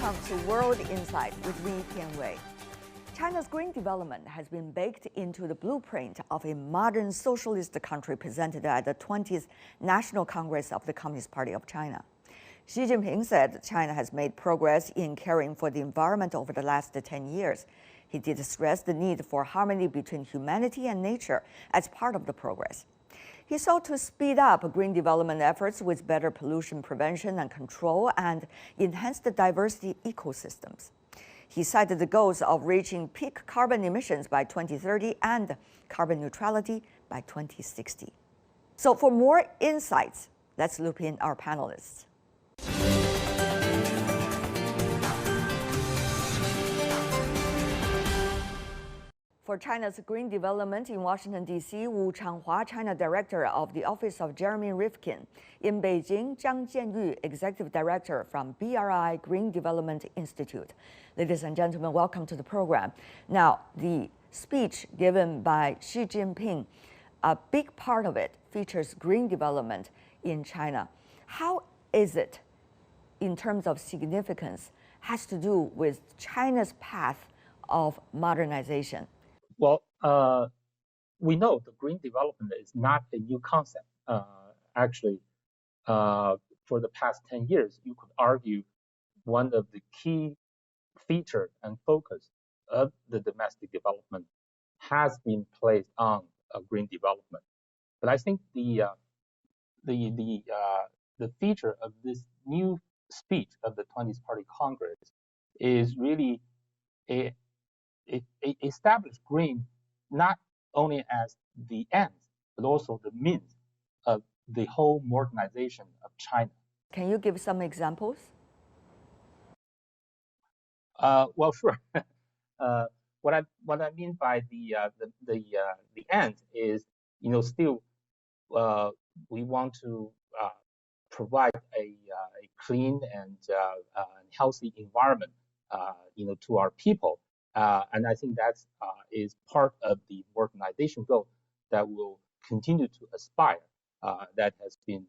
Welcome to World Insight with Li Tianwei. China's green development has been baked into the blueprint of a modern socialist country presented at the 20th National Congress of the Communist Party of China. Xi Jinping said China has made progress in caring for the environment over the last 10 years. He did stress the need for harmony between humanity and nature as part of the progress. He sought to speed up green development efforts with better pollution prevention and control and enhance the diversity ecosystems. He cited the goals of reaching peak carbon emissions by 2030 and carbon neutrality by 2060. So for more insights, let's loop in our panelists. For China's green development in Washington, D.C., Wu Changhua, China Director of the Office of Jeremy Rifkin. In Beijing, Zhang Jianyu, Executive Director from BRI Green Development Institute. Ladies and gentlemen, welcome to the program. Now, the speech given by Xi Jinping, a big part of it features green development in China. How is it, in terms of significance, has to do with China's path of modernization? Well, we know the green development is not a new concept. Actually, for the past 10 years, you could argue one of the key feature and focus of the domestic development has been placed on green development. But I think the feature of this new speech of the 20th Party Congress is really it established green not only as the ends, but also the means of the whole modernization of China. Can you give some examples? Well, sure. What I mean by the ends is, still we want to provide a clean and healthy environment, to our people. And I think that is part of the modernization goal that will continue to aspire, that has been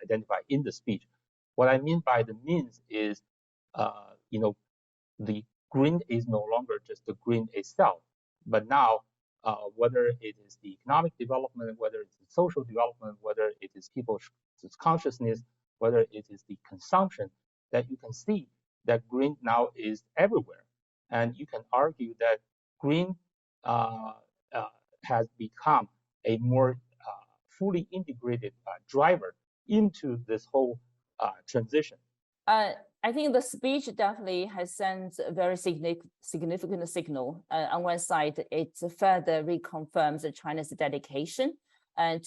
identified in the speech. What I mean by the means is, the green is no longer just the green itself, but now whether it is the economic development, whether it's the social development, whether it is people's consciousness, whether it is the consumption, that you can see that green now is everywhere. And you can argue that green has become a more fully integrated driver into this whole transition. I think the speech definitely has sent a very significant signal. On one side, it further reconfirms China's dedication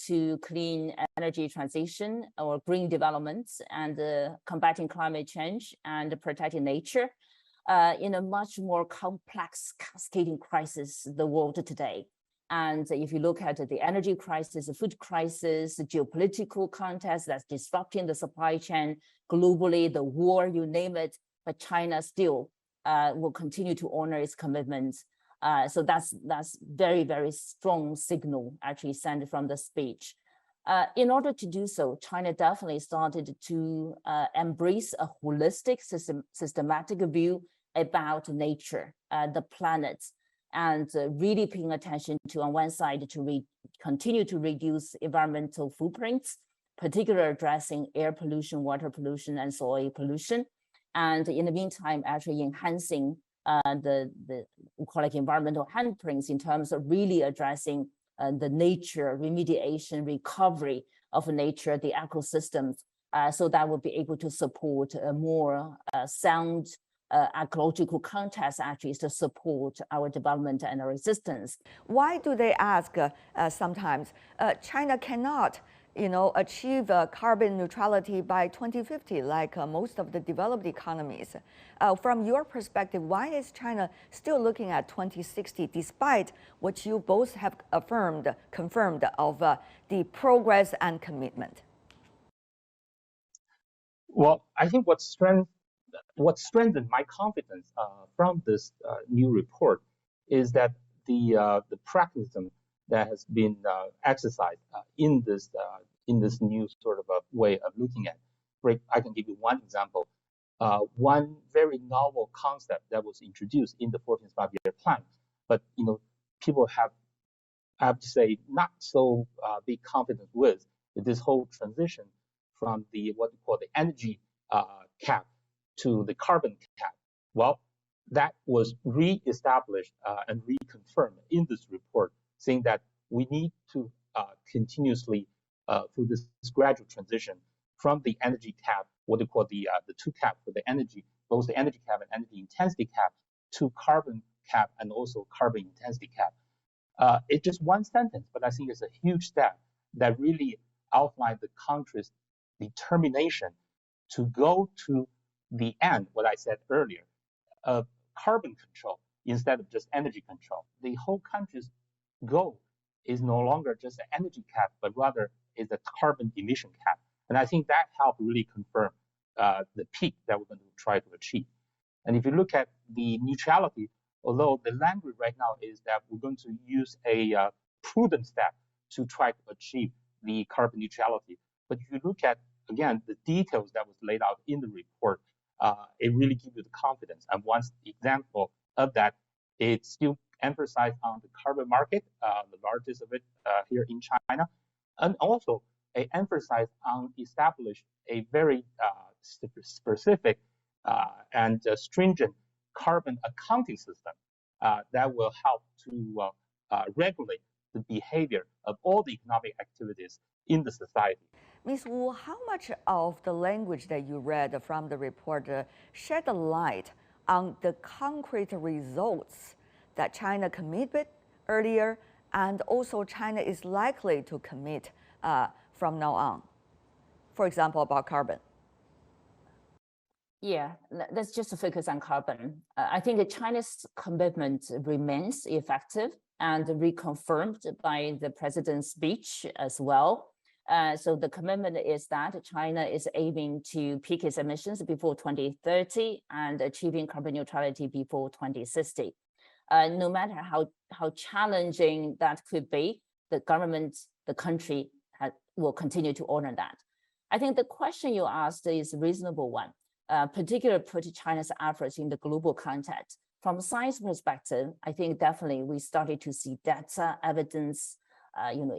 to clean energy transition or green development and combating climate change and protecting nature. In a much more complex cascading crisis, the world today. And if you look at the energy crisis, the food crisis, the geopolitical context that's disrupting the supply chain globally, the war, you name it, but China still will continue to honor its commitments. So that's very, very strong signal actually sent from the speech. In order to do so, China definitely started to embrace a holistic, systematic view about nature, the planet, and really paying attention to, on one side, to continue to reduce environmental footprints, particularly addressing air pollution, water pollution, and soil pollution. And in the meantime, actually enhancing we call it environmental handprints in terms of really addressing the nature remediation, recovery of nature, the ecosystems, so that will be able to support a more sound ecological context actually is to support our development and our existence. Why do they ask sometimes China cannot, achieve carbon neutrality by 2050 like most of the developed economies? From your perspective, why is China still looking at 2060 despite what you both have confirmed of the progress and commitment? Well, I think what strengthened my confidence from this new report is that the pragmatism that has been exercised in this new sort of a way of looking at. I can give you one example. one very novel concept that was introduced in the 14th five-year plan. But people have, I have to say, not so big confidence with this whole transition from the what we call the energy cap to the carbon cap. Well, that was re-established and reconfirmed in this report, saying that we need to continuously, through this gradual transition from the energy cap, what they call the two cap for the energy, both the energy cap and energy intensity cap, to carbon cap and also carbon intensity cap. It's just one sentence, but I think it's a huge step that really outlines the country's determination to go to the end, what I said earlier, of carbon control instead of just energy control. The whole country's goal is no longer just an energy cap, but rather is a carbon emission cap. And I think that helped really confirm the peak that we're going to try to achieve. And if you look at the neutrality, although the language right now is that we're going to use a prudent step to try to achieve the carbon neutrality. But if you look at, again, the details that was laid out in the report, it really gives you the confidence. And one example of that, it still emphasized on the carbon market, the largest of it here in China, and also it emphasized on establish a very specific and stringent carbon accounting system that will help to regulate the behavior of all the economic activities in the society. Ms. Wu, how much of the language that you read from the report shed a light on the concrete results that China committed earlier, and also China is likely to commit from now on? For example, about carbon. Yeah, let's just focus on carbon. I think China's commitment remains effective and reconfirmed by the president's speech as well. So the commitment is that China is aiming to peak its emissions before 2030 and achieving carbon neutrality before 2060. No matter how challenging that could be, the government, the country will continue to honor that. I think the question you asked is a reasonable one. Particularly put China's efforts in the global context. From a science perspective, I think definitely we started to see data, evidence,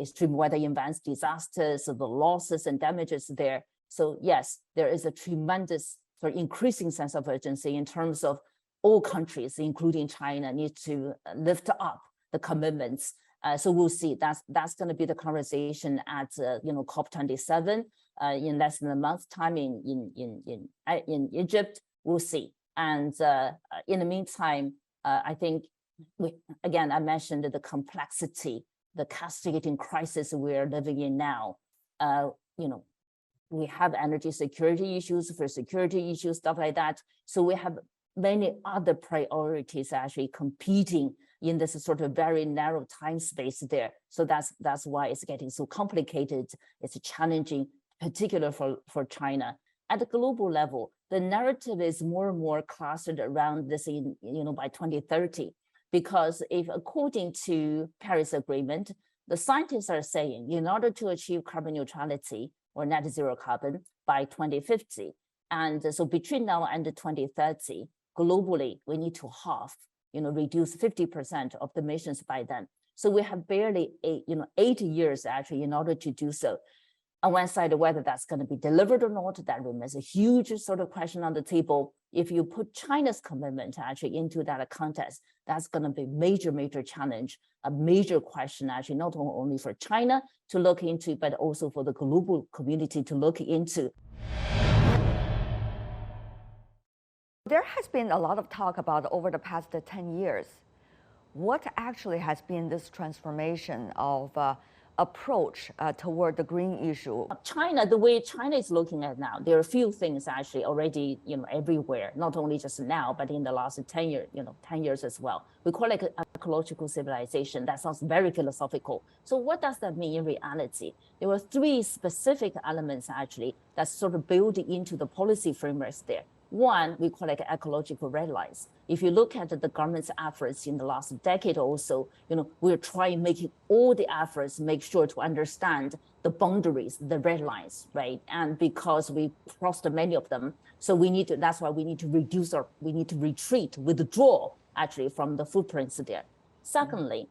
extreme weather events, disasters, the losses and damages there. So yes, there is a tremendous increasing sense of urgency in terms of all countries, including China, need to lift up the commitments. So we'll see. That's going to be the conversation at COP27 in less than a month's time in Egypt. We'll see. And in the meantime, I think I mentioned the complexity, the cascading crisis we're living in now. We have energy security issues, for security issues, stuff like that. So we have many other priorities actually competing in this sort of very narrow time space there. So that's why it's getting so complicated. It's challenging, particularly for China. At the global level, the narrative is more and more clustered around this by 2030, because if according to Paris Agreement, the scientists are saying in order to achieve carbon neutrality or net zero carbon by 2050, and so between now and 2030, globally, we need to halve, reduce 50% of the emissions by then. So we have barely 8 years actually in order to do so. On one side, whether that's going to be delivered or not, that remains a huge sort of question on the table. If you put China's commitment actually into that context, that's going to be major, major challenge, a major question actually, not only for China to look into, but also for the global community to look into. There has been a lot of talk about over the past 10 years. What actually has been this transformation of approach toward the green issue? China, the way China is looking at now, there are a few things actually already, everywhere, not only just now, but in the last 10 years, 10 years as well. We call it ecological civilization. That sounds very philosophical. So what does that mean in reality? There were 3 specific elements actually that sort of built into the policy frameworks there. One, we call it ecological red lines. If you look at the government's efforts in the last decade or so, we're trying making all the efforts, make sure to understand the boundaries, the red lines, right? And because we crossed many of them, so that's why we need to we need to retreat, withdraw actually from the footprints there. Secondly,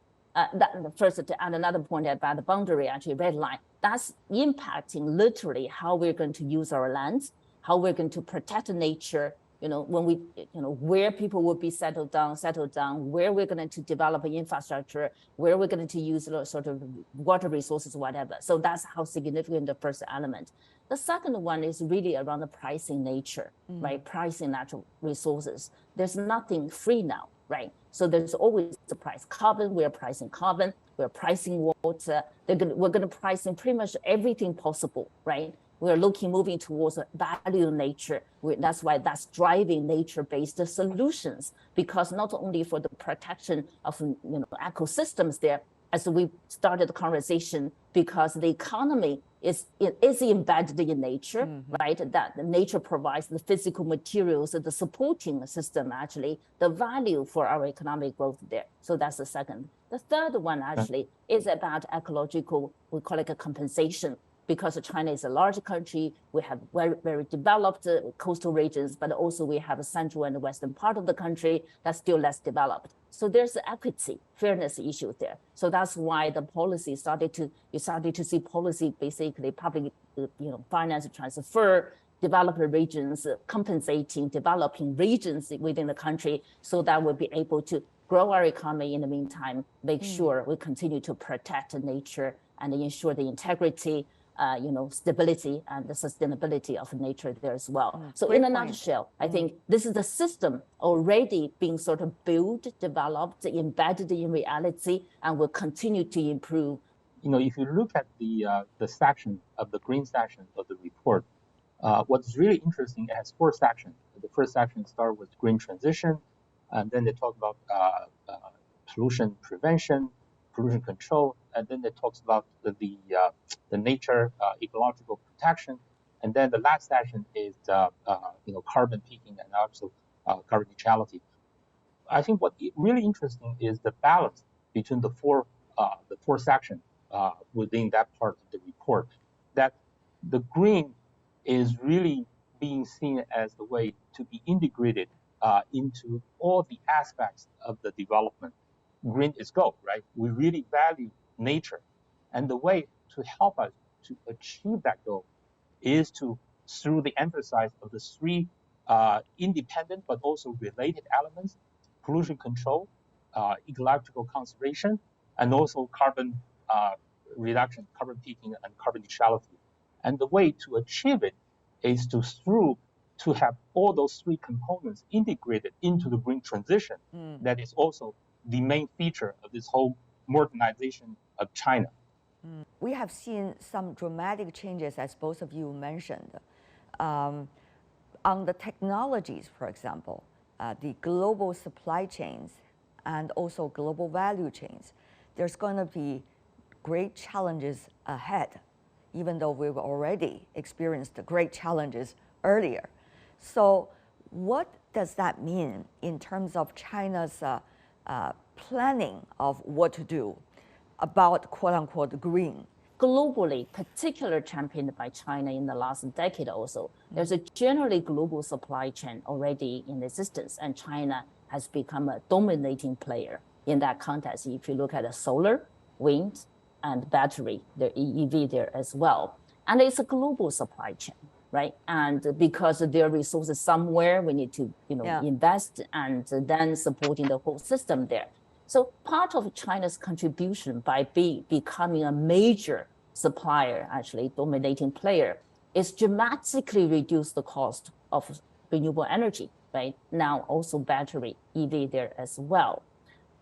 first to add another point about the boundary, actually red line, that's impacting literally how we're going to use our lands, how we're going to protect nature, when we, where people will be settled down, where we're going to develop an infrastructure, where we're going to use sort of water resources, whatever. So that's how significant the first element. The second one is really around the pricing nature, right? Pricing natural resources. There's nothing free now, right? So there's always the price. Carbon, we're pricing carbon, we're pricing water, we're going to price in pretty much everything possible, right? We're moving towards a value nature. That's why that's driving nature-based solutions, because not only for the protection of ecosystems there, as we started the conversation, because the economy is embedded in nature, right? That nature provides the physical materials, the supporting system, actually, the value for our economic growth there. So that's the second. The third one actually is about ecological, we call it a compensation. Because China is a large country, we have very, very developed coastal regions, but also we have a central and western part of the country that's still less developed. So there's equity, fairness issue there. So that's why the policy you started to see policy, basically public, finance transfer, developed regions compensating developing regions within the country, so that we'll be able to grow our economy in the meantime, make sure we continue to protect nature and ensure the integrity, stability and the sustainability of nature there as well. So in a nutshell, I think this is the system already being sort of built, developed, embedded in reality, and will continue to improve. If you look at the section of the green section of the report, what's really interesting, it has 4 sections. The first section starts with green transition, and then they talk about pollution prevention, pollution control, and then it talks about the nature ecological protection, and then the last section is carbon peaking and also carbon neutrality. I think what really interesting is the balance between the four sections within that part of the report. That the green is really being seen as the way to be integrated into all the aspects of the development. Green is gold, right? We really value nature. And the way to help us to achieve that goal is through the emphasis of the 3 independent but also related elements: pollution control, ecological conservation, and also carbon reduction, carbon peaking, and carbon neutrality. And the way to achieve it is to have all those 3 components integrated into the green transition. That is also the main feature of this whole modernization of China. We have seen some dramatic changes, as both of you mentioned, on the technologies, for example, the global supply chains and also global value chains. There's going to be great challenges ahead, even though we've already experienced the great challenges earlier. So what does that mean in terms of China's planning of what to do about quote-unquote green? Globally, particularly championed by China in the last decade or so, there's a generally global supply chain already in existence, and China has become a dominating player in that context. If you look at the solar, wind, and battery, the EV there as well. And it's a global supply chain, right? And because there are resources somewhere, we need to invest and then supporting the whole system there. So part of China's contribution by becoming a major supplier, actually dominating player, is dramatically reduce the cost of renewable energy, right? Now also battery, EV there as well,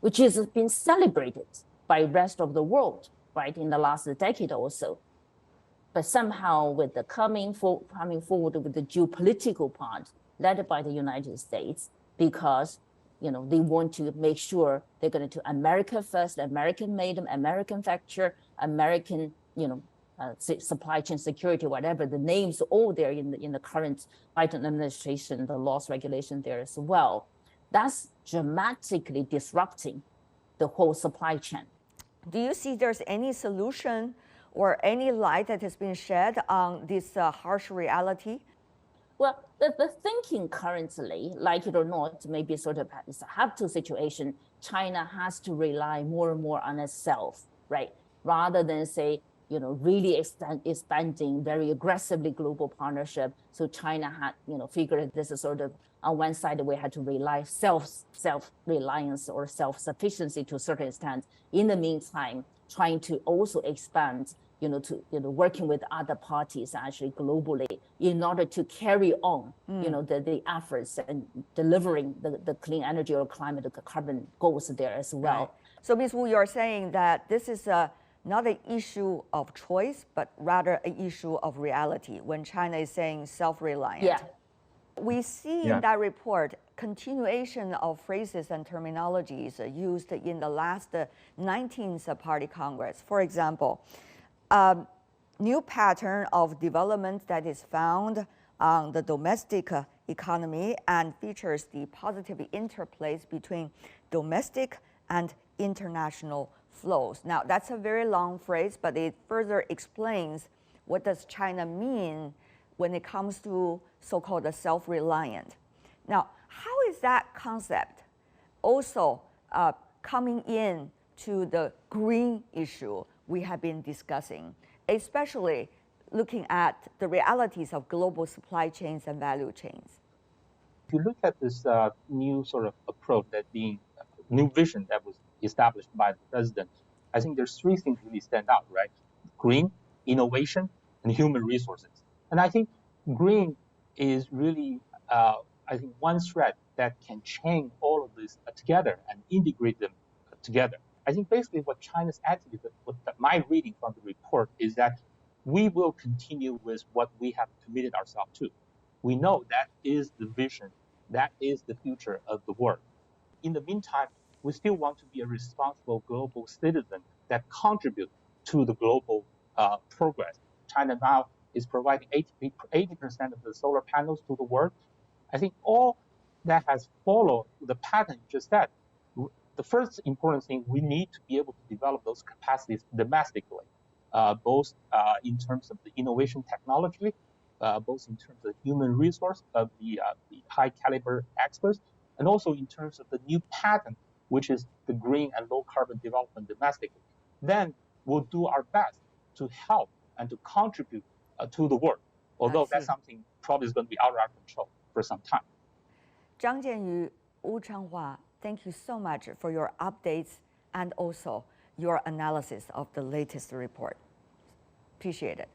which has been celebrated by the rest of the world, right, in the last decade or so. But somehow with the coming forward with the geopolitical part led by the United States, because they want to make sure they're going to America first, American made, American facture, American, supply chain security, whatever the names, all there in the current Biden administration, the laws regulation there as well. That's dramatically disrupting the whole supply chain. Do you see there's any solution or any light that has been shed on this harsh reality? Well, the thinking currently, like it or not, maybe sort of it's a have-to situation. China has to rely more and more on itself, right? Rather than say, really expanding very aggressively global partnership. So China had, figured this is sort of on one side we had to rely self-reliance or self-sufficiency to a certain extent. In the meantime, trying to also expand, working with other parties actually globally in order to carry on, the efforts and delivering the clean energy or climate carbon goals there as well. Right. So Ms. Wu, you're saying that this is not an issue of choice, but rather an issue of reality when China is saying self-reliant. Yeah. We see in that report continuation of phrases and terminologies used in the last 19th Party Congress. For example, new pattern of development that is found on the domestic economy and features the positive interplays between domestic and international flows. Now, that's a very long phrase, but it further explains what does China mean when it comes to so-called self-reliant. Now, how is that concept also coming in to the green issue we have been discussing, especially looking at the realities of global supply chains and value chains? If you look at this new sort of approach new vision that was established by the president, I think there's three things really stand out, right? Green, innovation, and human resources. And I think green is really, I think, one thread that can chain all of this together and integrate them together. I think basically what China's attitude, my reading from the report is that we will continue with what we have committed ourselves to. We know that is the vision, that is the future of the world. In the meantime, we still want to be a responsible global citizen that contributes to the global progress. China now is providing 80% of the solar panels to the world. I think all that has followed the pattern you just said. The first important thing, we need to be able to develop those capacities domestically, both in terms of the innovation technology, both in terms of human resource of the high caliber experts, and also in terms of the new pattern, which is the green and low carbon development domestically. Then we'll do our best to help and to contribute to the world, although that's something probably is going to be out of our control for some time. Zhang Jianyu, Wu Changhua, thank you so much for your updates and also your analysis of the latest report. Appreciate it.